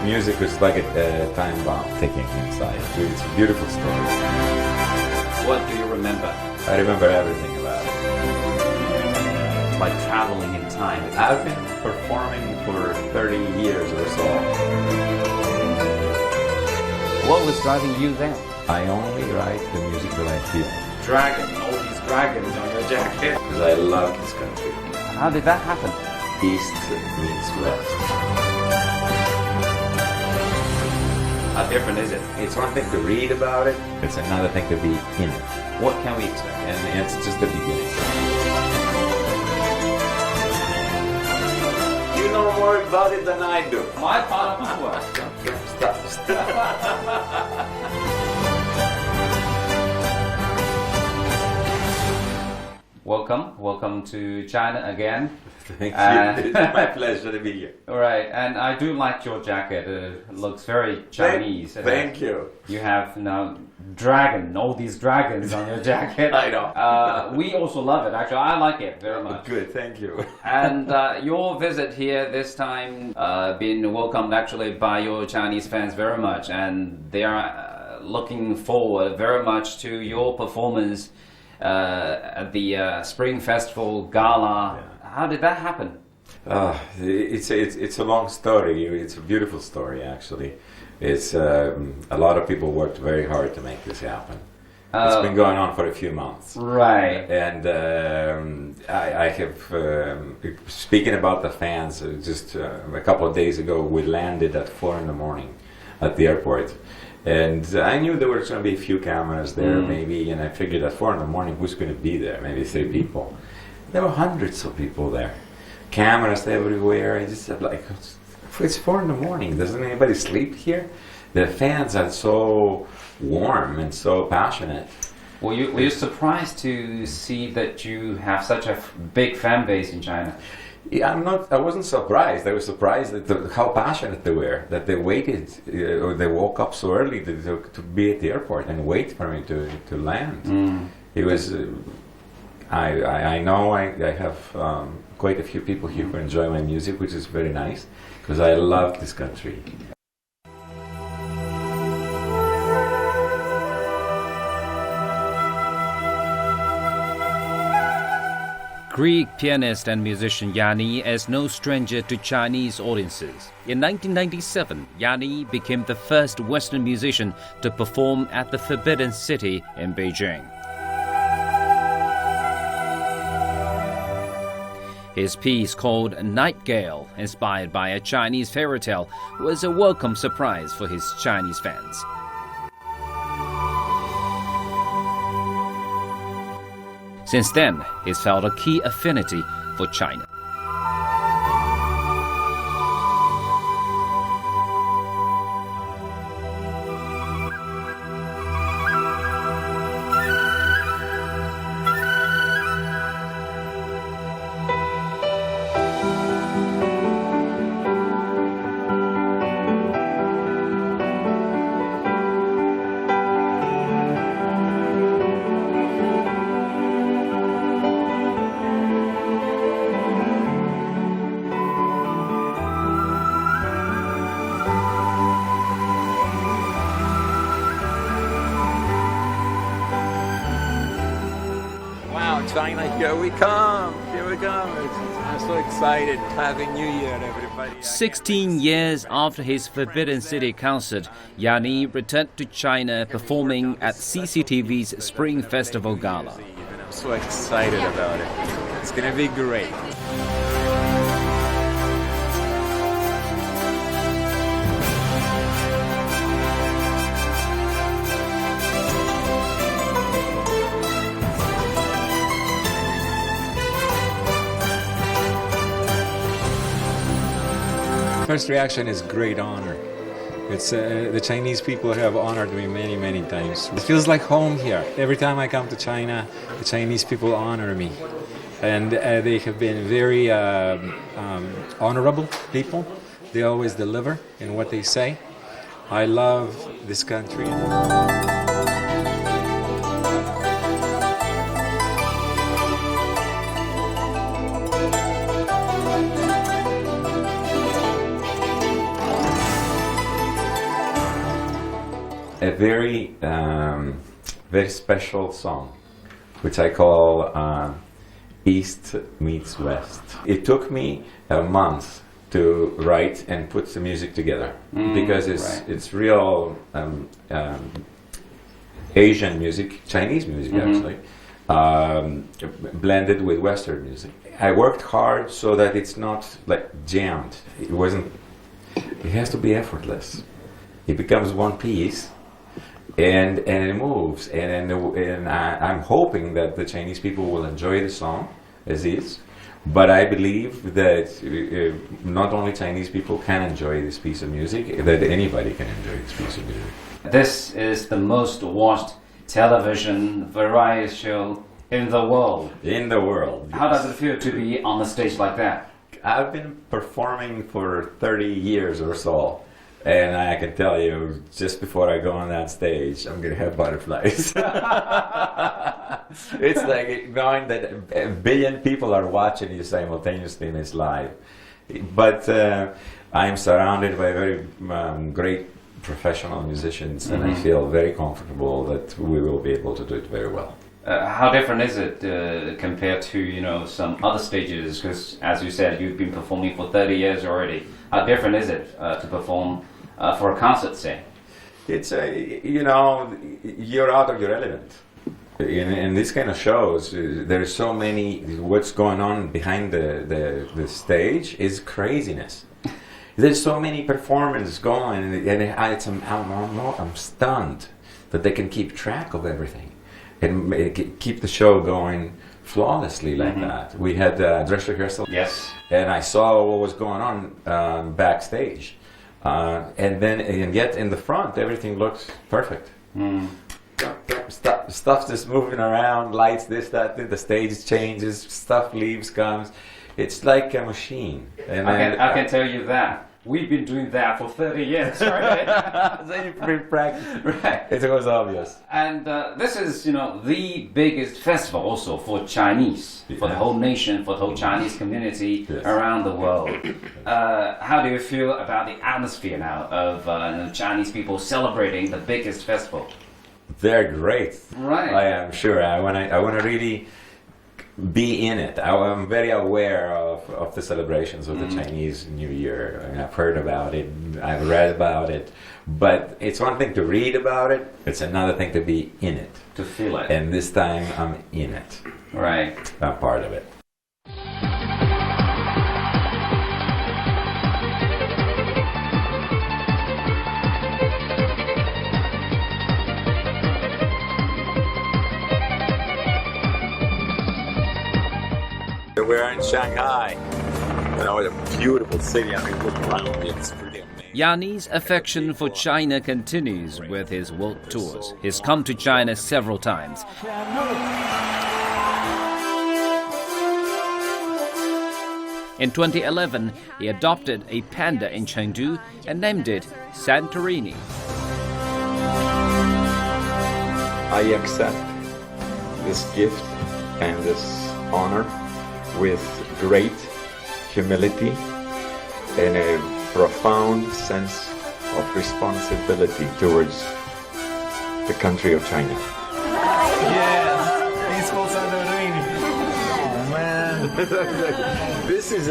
music was like a time bomb ticking inside. It's a beautiful story. What do you remember? I remember everything about it. It's like traveling in time. I've been performing for 30 years or so. What was driving you there? I only write the music that I feel. Dragon, all these dragons on your jacket. Because I love this country. How did that happen? East means west. How different is it? It's one thing to read about it, it's another thing to be in it. What can we expect? And it's just the beginning. You know more about it than I do. My part of my work. Stop. Welcome to China again. Thank you. It's my pleasure to be here. All right, and I do like your jacket. It looks very Chinese. Thank you. You have all these dragons on your jacket. I know. We also love it. Actually, I like it very much. Good, thank you. And your visit here this time been welcomed actually by your Chinese fans very much, and they are looking forward very much to your performance at the Spring Festival Gala. Yeah. How did that happen? It's a long story. It's a beautiful story, actually. It's a lot of people worked very hard to make this happen. It's been going on for a few months. Right. And I have, speaking about the fans, just a couple of days ago, we landed at 4 in the morning at the airport. And I knew there were going to be a few cameras there, maybe, and I figured at 4 in the morning, who's going to be there? Maybe 3 people. There were hundreds of people there. Cameras everywhere. I just said, like, it's 4 in the morning. Doesn't anybody sleep here? The fans are so warm and so passionate. Were you surprised to see that you have such a big fan base in China? Yeah, I wasn't surprised. I was surprised at how passionate they were. That they waited, or they woke up so early to be at the airport and wait for me to land. It was. I know I have quite a few people here who enjoy my music, which is very nice, because I love this country. Greek pianist and musician Yanni is no stranger to Chinese audiences. In 1997, Yanni became the first Western musician to perform at the Forbidden City in Beijing. His piece called Nightingale, inspired by a Chinese fairy tale, was a welcome surprise for his Chinese fans. Since then, he's felt a key affinity for China. China, here we come. I'm so excited. Happy New Year, everybody. 16 years after his Forbidden City concert, Yanni returned to China performing at CCTV's Spring Festival Gala. I'm so excited about it. It's going to be great. First reaction is great honor. It's the Chinese people have honored me many, many times. It feels like home here. Every time I come to China, the Chinese people honor me. And they have been very honorable people. They always deliver in what they say. I love this country. a very, very special song, which I call East Meets West. It took me a month to write and put the music together because it's real Asian music, Chinese music actually, blended with Western music. I worked hard so that it's not like jammed. It has to be effortless. It becomes one piece, and it moves. And I'm hoping that the Chinese people will enjoy the song as is. But I believe that not only Chinese people can enjoy this piece of music, that anybody can enjoy this piece of music. This is the most watched television variety show in the world. In the world. How does it feel to be on the stage like that? I've been performing for 30 years or so, and I can tell you, just before I go on that stage, I'm going to have butterflies. It's like knowing that a billion people are watching you simultaneously and it's live. But I'm surrounded by very great professional musicians, and I feel very comfortable that we will be able to do it very well. How different is it compared to some other stages? Because as you said, you've been performing for 30 years already. How different is it to perform for a concert, say? It's you're out of your element. In these kind of shows, there's so many. What's going on behind the stage is craziness. There's so many performances going, and I'm stunned that they can keep track of everything and keep the show going flawlessly like that. We had dress rehearsal, yes, and I saw what was going on backstage, and yet in the front everything looks perfect. Stuff just moving around, lights, this, that, the stage changes, stuff leaves, comes. It's like a machine. And I can tell you that. We've been doing that for 30 years, right? So you pre-practice. Right. It was obvious. And this is, the biggest festival also for Chinese, for the whole nation, for the whole Chinese community around the world. How do you feel about the atmosphere now of Chinese people celebrating the biggest festival? They're great. Right. I am sure. I want to really be in it. I'm very aware of the celebrations of the Chinese New Year. I mean, I've heard about it, I've read about it, but it's one thing to read about it, it's another thing to be in it. To feel it. And this time I'm in it. Right. I'm part of it. We're in Shanghai. It's a beautiful city. I mean, look around, it's pretty amazing. Yanni's affection for China continues with his world tours. He's come to China several times. In 2011, he adopted a panda in Chengdu and named it Santorini. I accept this gift and this honor with great humility and a profound sense of responsibility towards the country of China. Yes, peaceful Santorini. Oh man. This is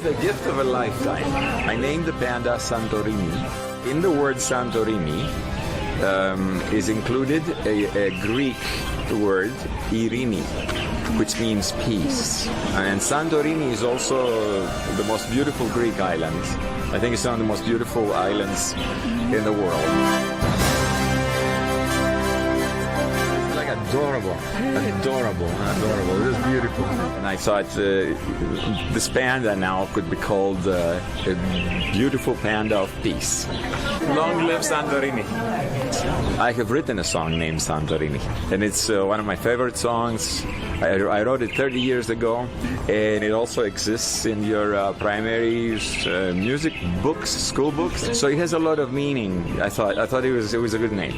the gift of a lifetime. I named the panda Santorini. In the word Santorini is included a Greek word, Irini, which means peace. And Santorini is also the most beautiful Greek island. I think it's one of the most beautiful islands in the world. It's like adorable. It is beautiful. And I thought this panda now could be called a beautiful panda of peace. Long live Santorini. I have written a song named Santorini, and it's one of my favorite songs. I wrote it 30 years ago, and it also exists in your primary music books, school books. So it has a lot of meaning. I thought it was a good name.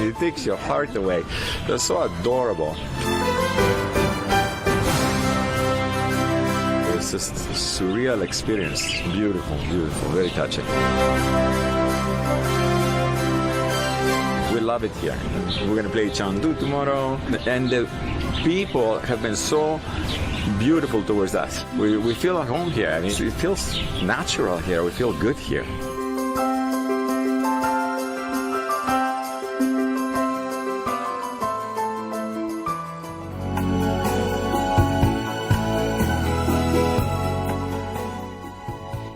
It takes your heart away. They're so adorable. just a surreal experience. Beautiful, beautiful, very touching. We love it here. We're going to play Chengdu tomorrow, and the people have been so beautiful towards us. We feel at home here. I mean, it feels natural here. We feel good here.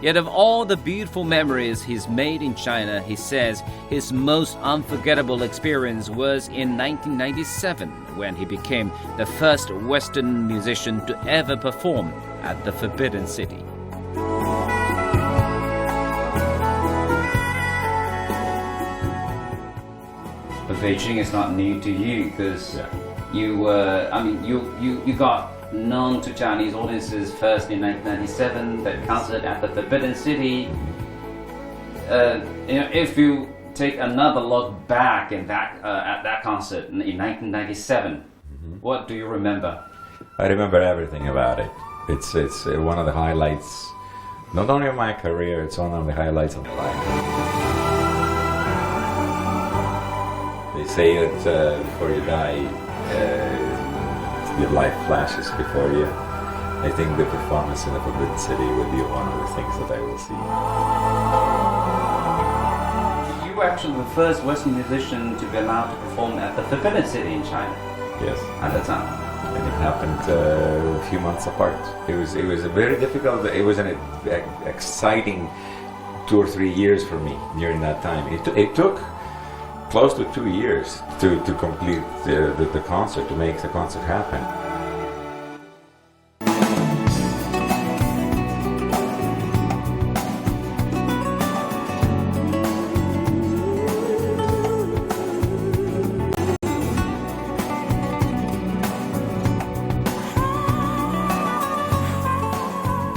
Yet of all the beautiful memories he's made in China, he says his most unforgettable experience was in 1997 when he became the first Western musician to ever perform at the Forbidden City. But Beijing is not new to you because you were, you got known to Chinese audiences first in 1997, that concert at the Forbidden City. If you take another look back in that at that concert in 1997, what do you remember? I remember everything about it. It's one of the highlights, not only of my career, it's one of the highlights of my life. They say that before you die, your life flashes before you. I think the performance in the Forbidden City will be one of the things that I will see. You were actually the first Western musician to be allowed to perform at the Forbidden City in China. Yes. At the time. And it happened a few months apart. It was a very difficult, it was an exciting 2 or 3 years for me during that time. It took close to 2 years to complete the concert, to make the concert happen.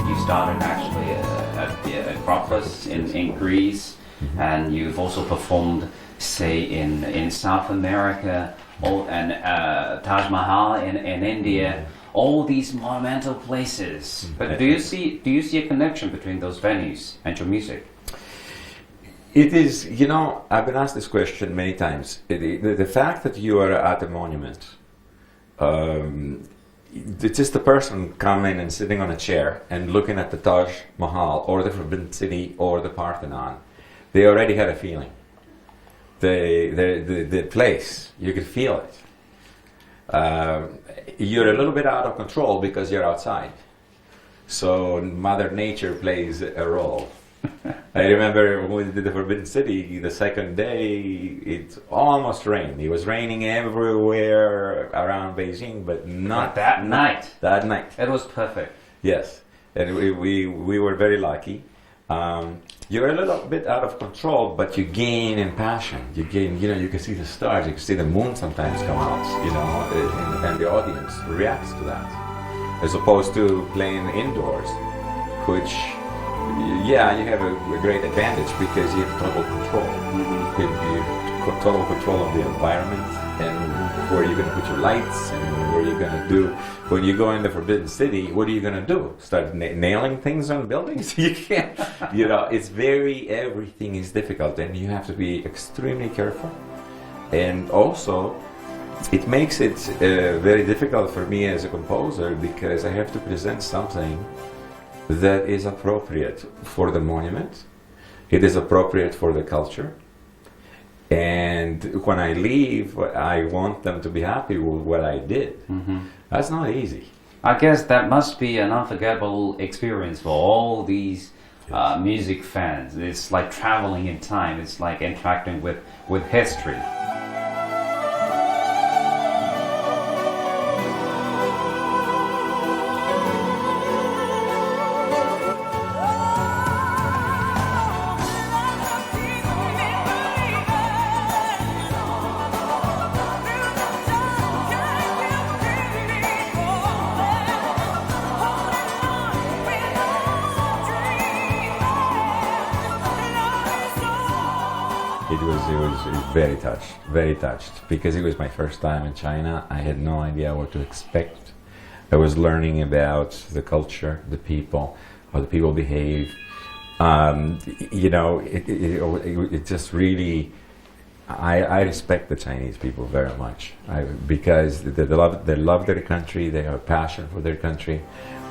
You started actually at the Acropolis in Greece, and you've also performed, say, in South America, and Taj Mahal in India, all these monumental places. But do you see a connection between those venues and your music? It is, I've been asked this question many times. The fact that you are at a monument, it's just a person coming and sitting on a chair and looking at the Taj Mahal or the Forbidden City or the Parthenon, they already had a feeling. The place, you could feel it. You're a little bit out of control because you're outside. So Mother Nature plays a role. I remember when we did the Forbidden City, the second day, it almost rained. It was raining everywhere around Beijing, but not that night. That night. It was perfect. Yes, and we were very lucky. You're a little bit out of control, but you gain in passion. You gain, you can see the stars, you can see the moon sometimes come out, and the audience reacts to that. As opposed to playing indoors, which, you have a great advantage because you have total control. You have total control of the environment and where you're going to put your lights and where you're going to do. When you go in the Forbidden City, what are you going to do? Start nailing things on buildings? You can't. Everything is difficult, and you have to be extremely careful. And also, it makes it very difficult for me as a composer because I have to present something that is appropriate for the monument. It is appropriate for the culture. And when I leave, I want them to be happy with what I did. That's not easy. I guess that must be an unforgettable experience for all these music fans. It's like traveling in time. It's like interacting with history. It was very touched, because it was my first time in China. I had no idea what to expect. I was learning about the culture, the people, how the people behave. You know, it just really, I respect the Chinese people very much because they love their country, they have a passion for their country.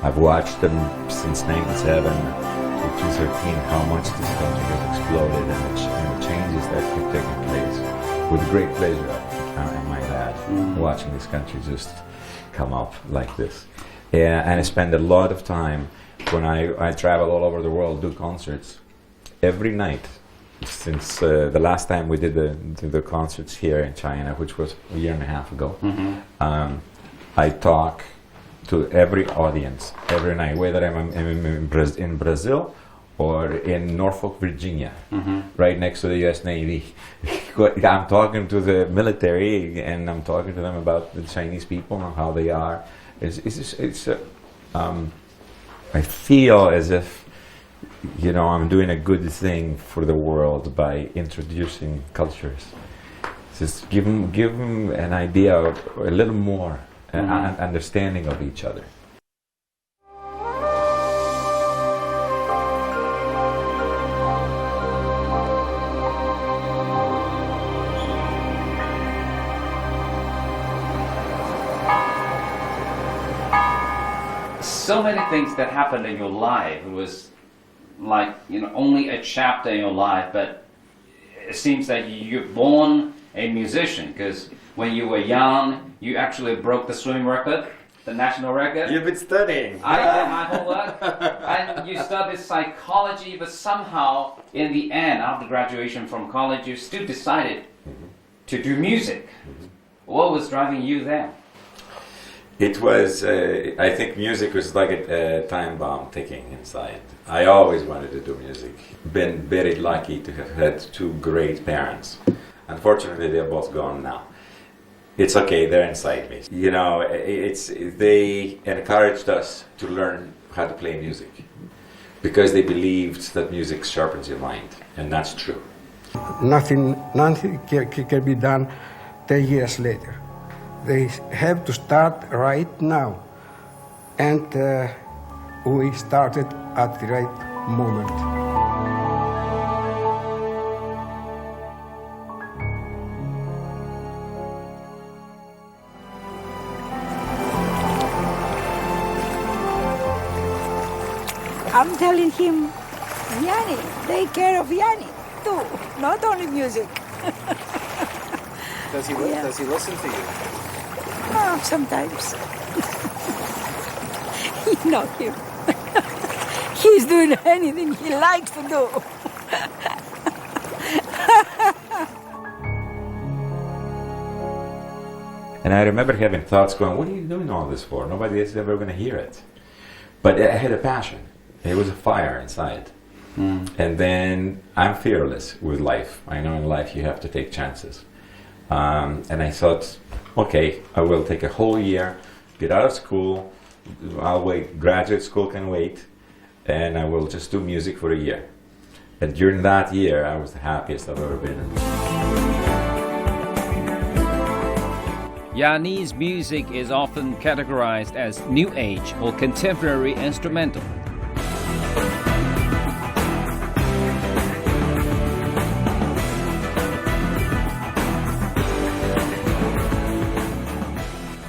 I've watched them since 97 to 2013, how much this country has exploded and the changes that have taken place. With great pleasure, I might add, watching this country just come up like this. And I spend a lot of time when I travel all over the world, do concerts every night. Since the last time we did the concerts here in China, which was a year and a half ago, I talk to every audience every night, whether I'm in Brazil or in Norfolk, Virginia, right next to the U.S. Navy. I'm talking to the military and I'm talking to them about the Chinese people and how they are. I feel as if, you know, I'm doing a good thing for the world by introducing cultures. Just give them an idea of a little more, an understanding of each other. So many things that happened in your life. It was like, you know, only a chapter in your life, but it seems that you're born a musician, because when you were young, you actually broke the swim record, the national record. You've been studying. I did my homework, and you studied psychology, but somehow, in the end, after graduation from college, you still decided to do music. What was driving you there? It was, I think music was like a time bomb ticking inside. I always wanted to do music. Been very lucky to have had two great parents. Unfortunately, they're both gone now. It's okay, they're inside me. You know, they encouraged us to learn how to play music because they believed that music sharpens your mind, and that's true. Nothing can be done 10 years later. They have to start right now, and we started at the right moment. I'm telling him, Yanni, take care of Yanni too, not only music. Does he listen to you? Oh, sometimes. You know him. He's doing anything he likes to do. And I remember having thoughts going, what are you doing all this for? Nobody is ever going to hear it. But I had a passion. It was a fire inside. And then I'm fearless with life. I know in life you have to take chances. And I thought, okay, I will take a whole year, get out of school, I'll wait, graduate school can wait, and I will just do music for a year. And during that year, I was the happiest I've ever been. Yanni's music is often categorized as New Age or contemporary instrumental.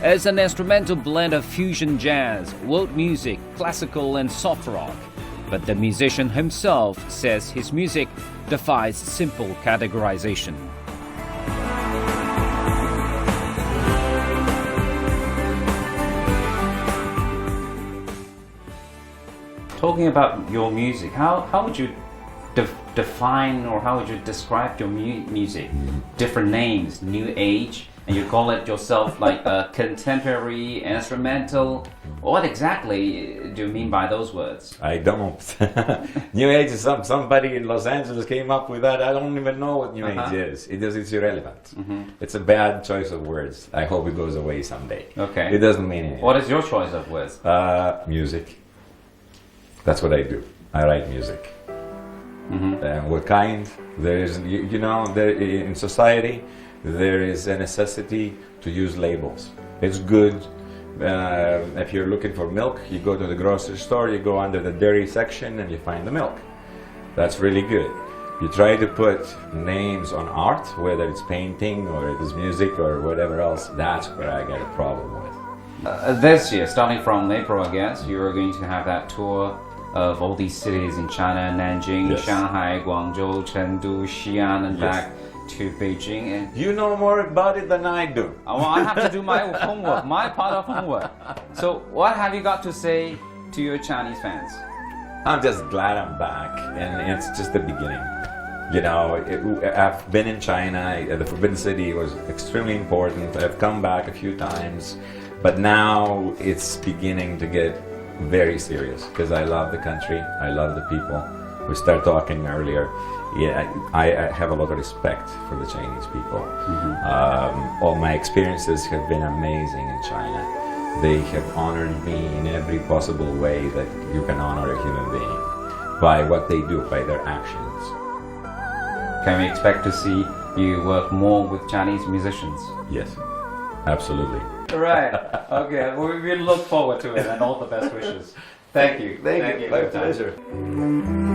As an instrumental blend of fusion jazz, world music, classical and soft rock. But the musician himself says his music defies simple categorization. Talking about your music, how would you define or how would you describe your music? Different names, New Age, and you call it yourself like a contemporary instrumental. What exactly do you mean by those words? I don't. New Age is somebody in Los Angeles came up with that. I don't even know what New Age is. It's irrelevant. It's a bad choice of words. I hope it goes away someday. Okay. It doesn't mean anything. What is your choice of words? Music. That's what I do. I write music. What kind? There is, you know, in society, there is a necessity to use labels. It's good If you're looking for milk, you go to the grocery store, you go under the dairy section and you find the milk. That's really good. You try to put names on art, whether it's painting or it is music or whatever else, that's where I get a problem with. This year, starting from April, I guess, you are going to have that tour of all these cities in China: Nanjing, Yes. Shanghai, Guangzhou, Chengdu, Xi'an, and Yes. back to Beijing. And You know more about it than I do. well, I have to do my homework, my part of homework. So, what have you got to say to your Chinese fans? I'm just glad I'm back, and it's just the beginning. You know, I've been in China. The Forbidden City was extremely important. I've come back a few times, but now it's beginning to get very serious because I love the country. I love the people. We started talking earlier. Yeah, I have a lot of respect for the Chinese people. All my experiences have been amazing in China. They have honored me in every possible way that you can honor a human being, by what they do, by their actions. Can we expect to see you work more with Chinese musicians? Yes, absolutely. Right. Okay. We look forward to it, and all the best wishes. Thank you. Thank you. for My your time. pleasure.